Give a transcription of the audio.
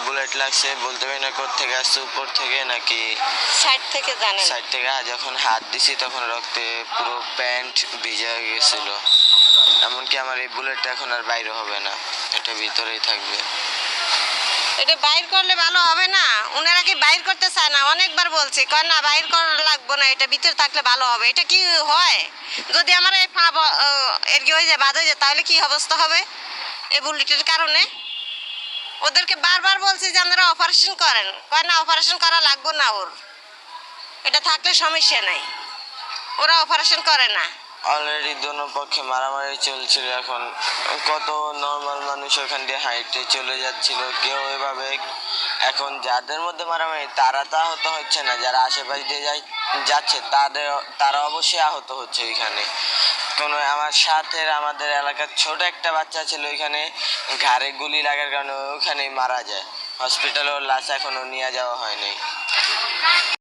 Bullet লাগছে, বলতে পারি না কোত্থেকে আসছে, উপর থেকে নাকি সাইড থেকে জানেন? সাইড থেকে। যখন হাত দিছি তখন রক্তে পুরো প্যান্ট ভিজে গেছিল। এমনকি আমার এই বুলেটটা এখন আর বাইরে হবে না, এটা ভিতরেই থাকবে। এটা বাইর করলে ভালো হবে না? ওনারা কি বাইর করতে চায় না? অনেকবার বলছি, কয় না বাইর করা লাগবে না, এটা ভিতরে থাকলে ভালো হবে। এটা কি হয়? যদি আমার এই পা এর কি হয়ে যায়, বাদ হয়ে যায়, তাহলে কি অবস্থা হবে এই বুলেটের কারণে? ওদেরকে বারবার বলছি যে আপনারা অপারেশন করেন, কয় না অপারেশন করা লাগবে না, ওর এটা থাকলে সমস্যা নাই, ওরা অপারেশন করে না। অলরেডি দোনো পক্ষে মারামারি চলছিল। এখন কত নর্মাল মানুষ ওখান দিয়ে হাইটে চলে যাচ্ছিল, কেউ এভাবে। এখন যাদের মধ্যে মারামারি তারা তো আহত হচ্ছে না, যারা আশেপাশ দিয়ে যাচ্ছে তারা অবশ্যই আহত হচ্ছে। ওইখানে কোনো আমার সাথে আমাদের এলাকার ছোট একটা বাচ্চা ছিল, ওইখানে ঘাড়ে গুলি লাগার কারণে ওখানেই মারা যায়। হসপিটালে ওর লাশ এখনো নিয়ে যাওয়া হয়নি।